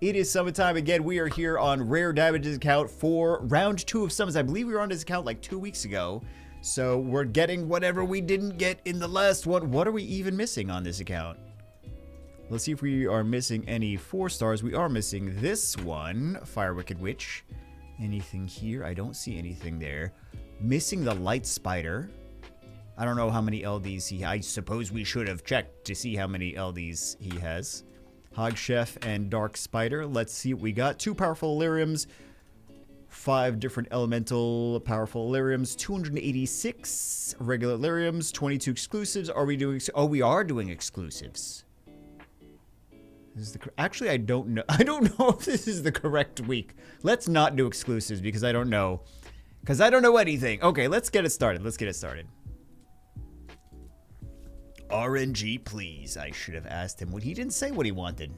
It is summon time again. We are here on Rare Damage's account for round 2 of summons. I believe we were on his account like 2 weeks ago. So we're getting whatever we didn't get in the last one. What are we even missing on this account? Let's see if we are missing any 4 stars. We are missing this one, Fire Wicked Witch. Anything here? I don't see anything there. Missing the Light Spider. I don't know how many LDs he has. I suppose we should have checked to see how many LDs he has. Hog Chef and Dark Spider. Let's see what we got. 2 powerful Illyriums. 5 different elemental powerful Illyriums. 286 regular Illyriums. 22 exclusives. Are we doing... Oh, we are doing exclusives. This is the... Actually, I don't know. I don't know if this is the correct week. Let's not do exclusives because I don't know. Because I don't know anything. Okay, let's get it started. Let's get it started. RNG, please. I should have asked him. He didn't say what he wanted.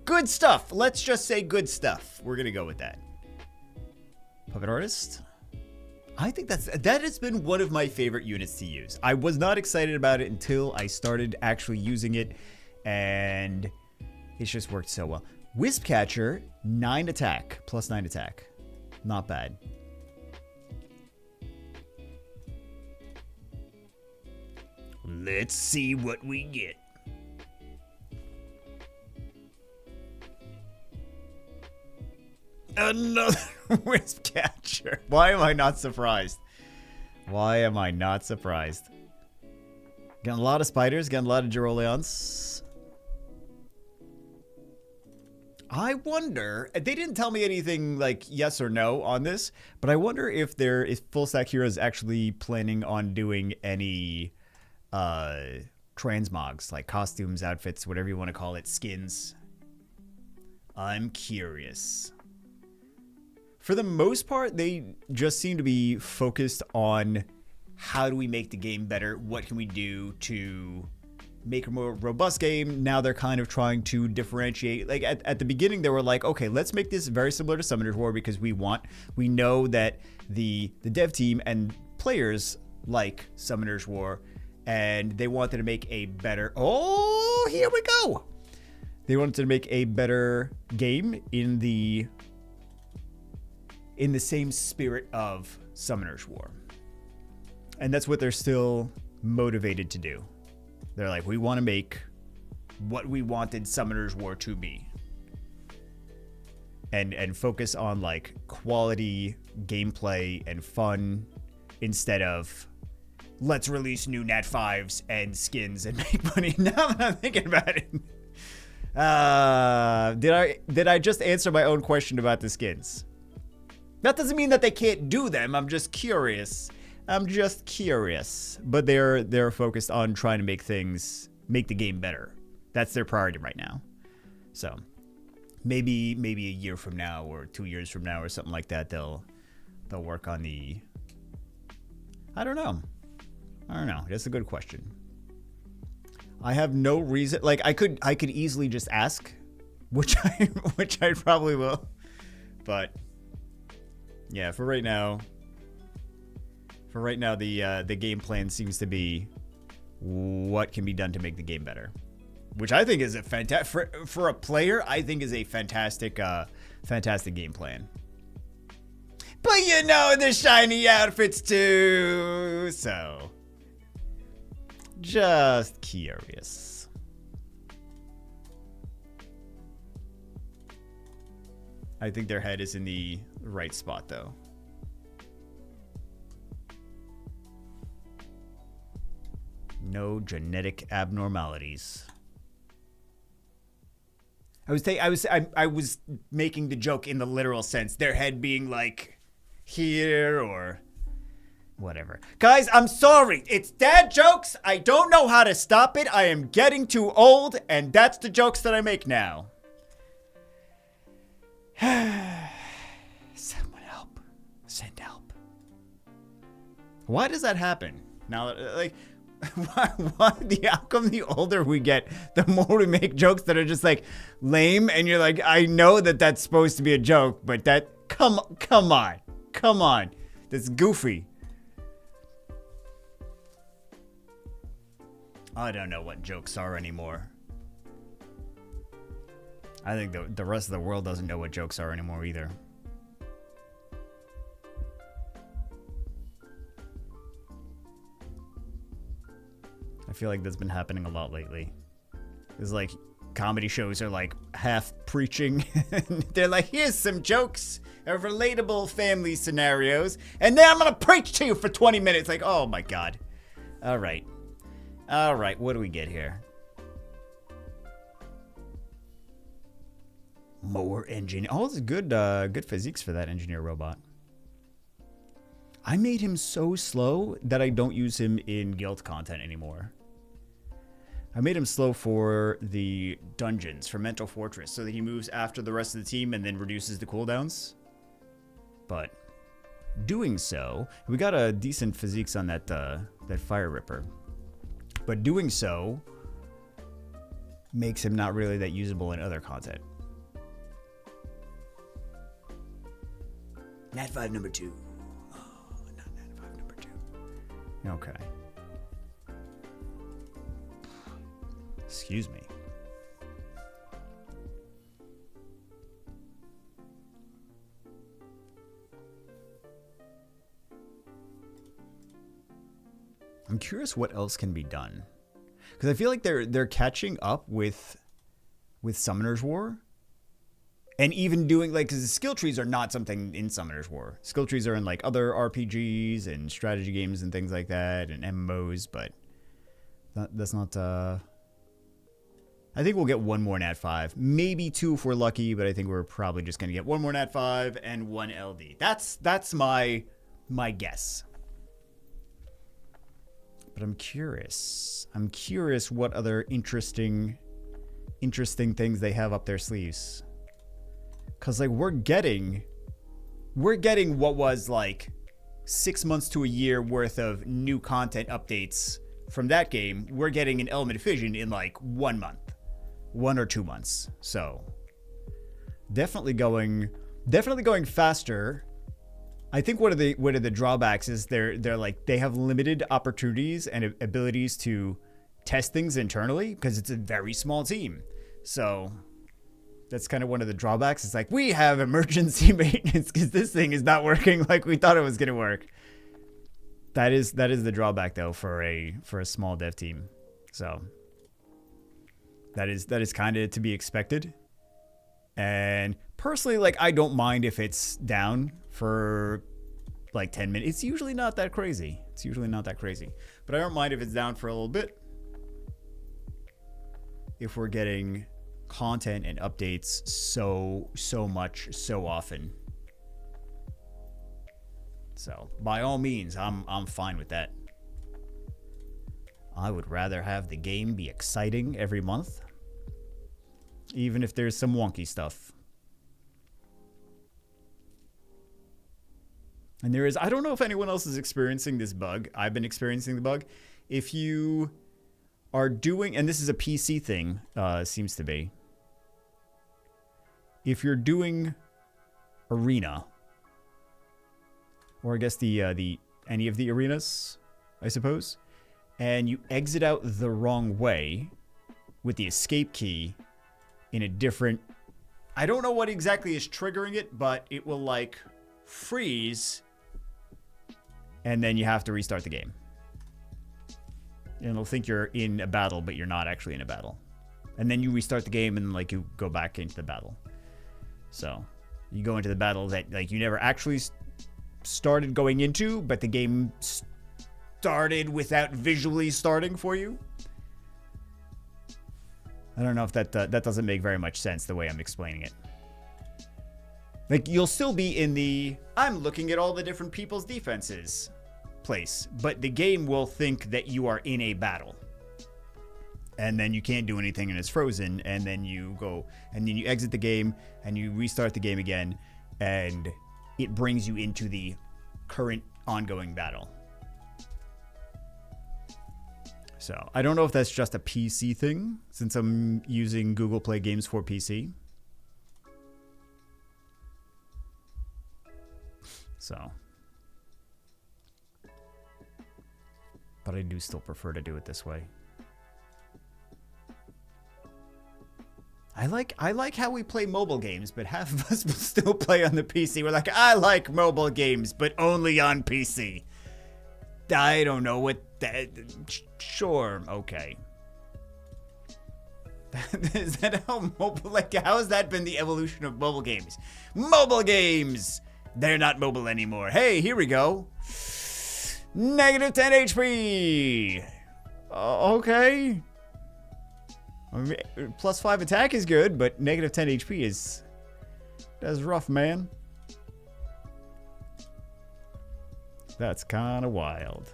Good stuff. Let's just say good stuff. We're going to go with that. Puppet Artist. I think that has been one of my favorite units to use. I was not excited about it until I started actually using it. And it's just worked so well. Wisp Catcher, 9 attack. Plus 9 attack. Not bad. Let's see what we get. Another Wisp Catcher. Why am I not surprised? Why am I not surprised? Getting a lot of spiders, getting a lot of Gyroleons. I wonder, they didn't tell me anything like yes or no on this, but I wonder if Full Stack Hero is actually planning on doing any transmogs, like costumes, outfits, whatever you want to call it, skins. I'm curious. For the most part, they just seem to be focused on how do we make the game better? What can we do to make a more robust game? Now they're kind of trying to differentiate. Like at the beginning, they were like, okay, let's make this very similar to Summoner's War because we know that the dev team and players like Summoner's War. And they wanted to make a better... Oh, here we go! They wanted to make a better game in the same spirit of Summoner's War. And that's what they're still motivated to do. They're like, we want to make what we wanted Summoner's War to be. And focus on, like, quality gameplay and fun instead of... Let's release new Nat 5s and skins and make money. Now that I'm thinking about it. Did I just answer my own question about the skins? That doesn't mean that they can't do them. I'm just curious. But they're focused on trying to make the game better. That's their priority right now. So maybe a year from now or 2 years from now or something like that, they'll work on the... I don't know. That's a good question. I have no reason. Like I could easily just ask, which I probably will. But yeah, for right now, the game plan seems to be what can be done to make the game better, which I think is a fantastic for a player. I think is a fantastic game plan. But you know the shiny outfits too, so. Just curious. I think their head is in the right spot, though. No genetic abnormalities. I was making the joke in the literal sense. Their head being like here or... Whatever. Guys, I'm sorry. It's dad jokes. I don't know how to stop it. I am getting too old, and that's the jokes that I make now. Someone help. Send help. Why does that happen? Now, like, how come the older we get, the more we make jokes that are just, like, lame, and you're like, I know that that's supposed to be a joke, but that, come on. That's goofy. I don't know what jokes are anymore. I think the rest of the world doesn't know what jokes are anymore either. I feel like that's been happening a lot lately. It's like comedy shows are like half preaching. They're like, here's some jokes of relatable family scenarios, and then I'm gonna preach to you for 20 minutes. Like, oh my god. All right, what do we get here? More engineer. Oh, it's good. Good physiques for that engineer robot. I made him so slow that I don't use him in guild content anymore. I made him slow for the dungeons, for Mental Fortress, so that he moves after the rest of the team and then reduces the cooldowns. But doing so, we got a decent physiques on that that Fire Ripper. But doing so makes him not really that usable in other content. Nat 5 number 2. Oh, not Nat 5 number 2. Okay. Excuse me. I'm curious what else can be done, because I feel like they're catching up with Summoner's War, and even doing like, because the skill trees are not something in Summoner's War. Skill trees are in like other RPGs and strategy games and things like that, and MMOs, but that's not. I think we'll get one more Nat 5, maybe 2 if we're lucky, but I think we're probably just gonna get one more Nat 5 and 1 LD. That's my guess. But I'm curious. I'm curious what other interesting things they have up their sleeves. Cause like we're getting what was like 6 months to a year worth of new content updates from that game. We're getting an Element of Fission in like 1 month. 1 or 2 months. So definitely going faster. I think one of the drawbacks is they're like they have limited opportunities and abilities to test things internally because it's a very small team. So that's kind of one of the drawbacks. It's like we have emergency maintenance because this thing is not working like we thought it was gonna work. That is the drawback though for a small dev team. So that is kind of to be expected. And personally, like I don't mind if it's down for like 10 minutes. It's usually not that crazy. But I don't mind if it's down for a little bit. If we're getting content and updates so much so often. So by all means, I'm fine with that. I would rather have the game be exciting every month, even if there's some wonky stuff. And there is, I don't know if anyone else is experiencing this bug. I've been experiencing the bug. If you are doing, and this is a PC thing, seems to be. If you're doing arena, or I guess the any of the arenas, I suppose, and you exit out the wrong way with the escape key in a different, I don't know what exactly is triggering it, but it will like freeze and then you have to restart the game. And it'll think you're in a battle, but you're not actually in a battle. And then you restart the game and like you go back into the battle. So you go into the battle that like you never actually started going into, but the game started without visually starting for you. I don't know if that doesn't make very much sense the way I'm explaining it. Like you'll still be in the I'm looking at all the different people's defenses place, but the game will think that you are in a battle. And then you can't do anything and it's frozen, and then you go and then you exit the game and you restart the game again and it brings you into the current ongoing battle. So I don't know if that's just a PC thing since I'm using Google Play Games for PC. So, but I do still prefer to do it this way. I like how we play mobile games, but half of us will still play on the PC. We're like, I like mobile games, but only on PC. I don't know what that. Sure, okay. Is that how mobile? Like, how has that been the evolution of mobile games? Mobile games. They're not mobile anymore. Hey, here we go. Negative 10 HP. Okay. I mean, plus 5 attack is good, but negative 10 HP is... That's rough, man. That's kind of wild.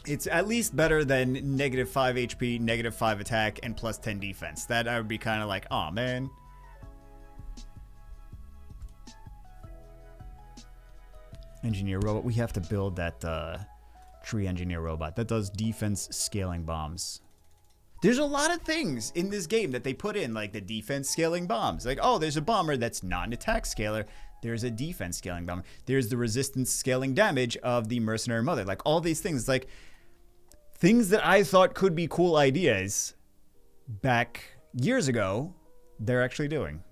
It's at least better than negative 5 HP, negative 5 attack, and plus 10 defense. That I would be kind of like, aw, man. Engineer robot. We have to build that tree engineer robot. That does defense scaling bombs. There's a lot of things in this game that they put in, like the defense scaling bombs. Like, oh, there's a bomber that's not an attack scaler. There's a defense scaling bomber. There's the resistance scaling damage of the mercenary mother. Like, all these things, like, things that I thought could be cool ideas back years ago, they're actually doing.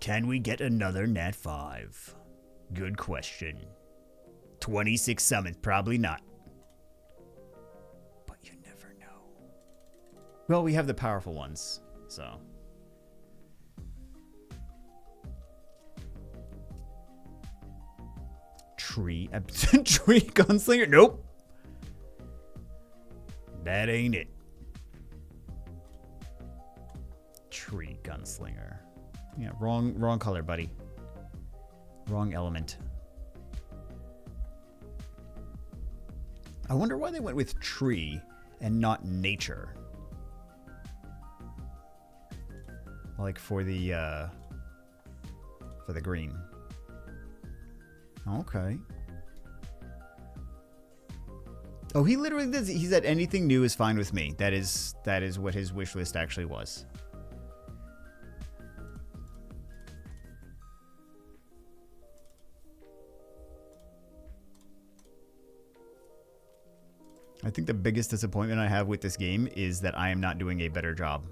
Can we get another Nat 5? Good question. 26 summons, probably not. Well, we have the powerful ones, so. Tree gunslinger? Nope. That ain't it. Tree gunslinger. Yeah, wrong color, buddy. Wrong element. I wonder why they went with tree and not nature. Like for the green. Okay. Oh, he literally does. He said anything new is fine with me. That is what his wish list actually was. I think the biggest disappointment I have with this game is that I am not doing a better job.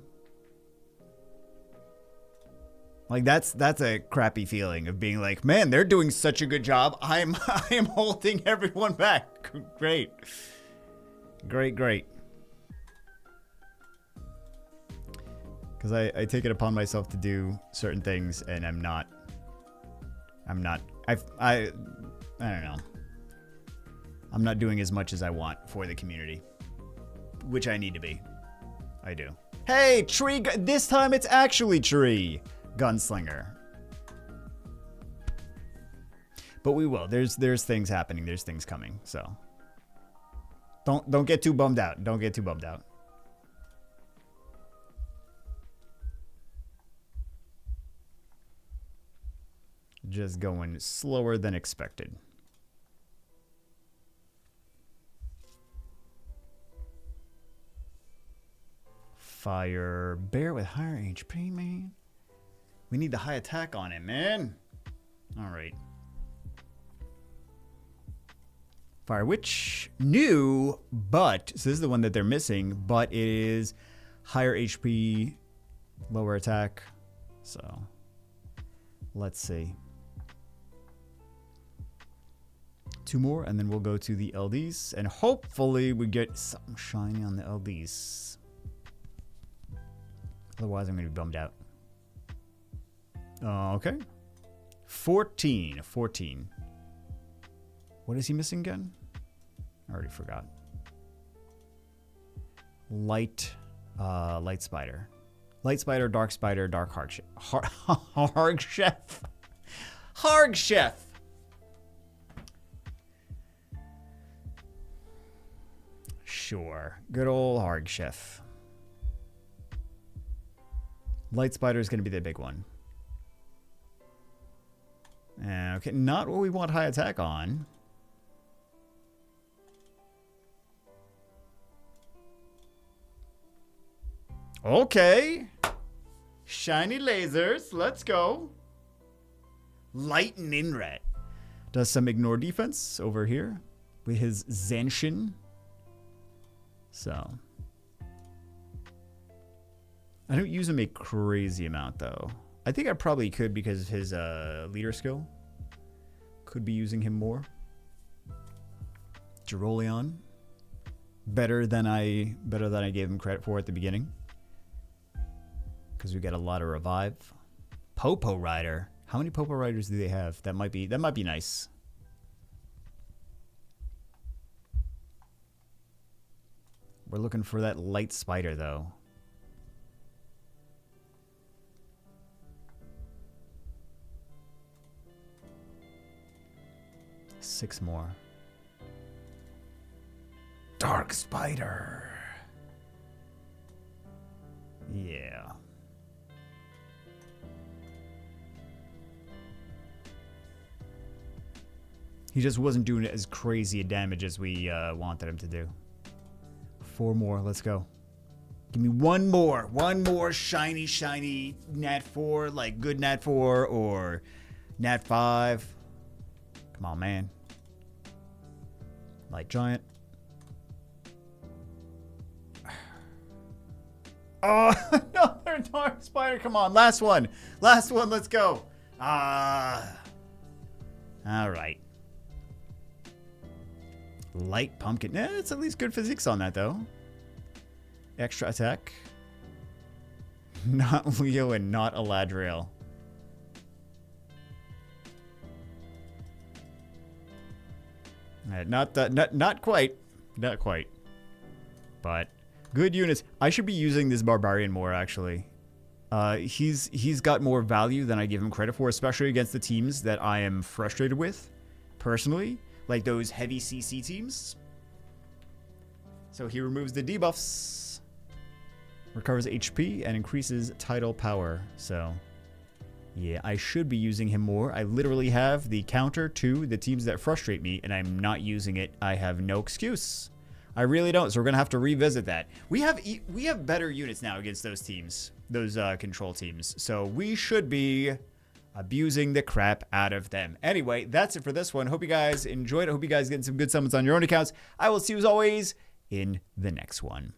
Like, that's a crappy feeling of being like, man, they're doing such a good job. I am holding everyone back. Great. Great. Because I take it upon myself to do certain things, and I don't know. I'm not doing as much as I want for the community, which I need to be. I do. Hey, tree, this time it's actually tree. Gunslinger. But we will. There's things happening. There's things coming. So don't get too bummed out. Don't get too bummed out. Just going slower than expected. Fire bear with higher HP, man. We need the high attack on him, man. All right. Fire Witch, new, but, so this is the one that they're missing, but it is higher HP, lower attack. So, let's see. 2 more, and then we'll go to the LDs, and hopefully we get something shiny on the LDs. Otherwise, I'm going to be bummed out. Okay. 14. What is he missing again? I already forgot. Light spider. Light spider, dark harg chef. Harg chef. Harg chef. Sure. Good old harg chef. Light spider is going to be the big one. Okay, not what we want high attack on. Okay. Shiny lasers. Let's go. Lightning Rat. Does some ignore defense over here with his Zanshin. So. I don't use him a crazy amount, though. I think I probably could because of his leader skill. Could be using him more. Geroleon. Better than I gave him credit for at the beginning. Because we get a lot of revive. Popo Rider. How many Popo Riders do they have? That might be nice. We're looking for that light spider, though. Six more. Dark spider. Yeah. He just wasn't doing as crazy a damage as we wanted him to do. 4 more. Let's go. Give me one more. One more shiny, shiny Nat 4, like good Nat 4 or Nat 5. Come on, man. Light Giant. Oh, another Dark Spider. Come on. Last one. Last one. Let's go. All right. Light Pumpkin. Eh, it's at least good physics on that, though. Extra attack. Not Leo and not Eladriel. Not quite. Not quite. But good units. I should be using this Barbarian more, actually. He's got more value than I give him credit for, especially against the teams that I am frustrated with, personally. Like those heavy CC teams. So he removes the debuffs, recovers HP, and increases tidal power. So, yeah, I should be using him more. I literally have the counter to the teams that frustrate me, and I'm not using it. I have no excuse. I really don't. So we're gonna have to revisit that. We have better units now against those teams, those control teams. So we should be abusing the crap out of them. Anyway, that's it for this one. Hope you guys enjoyed it. Hope you guys getting some good summons on your own accounts. I will see you as always in the next one.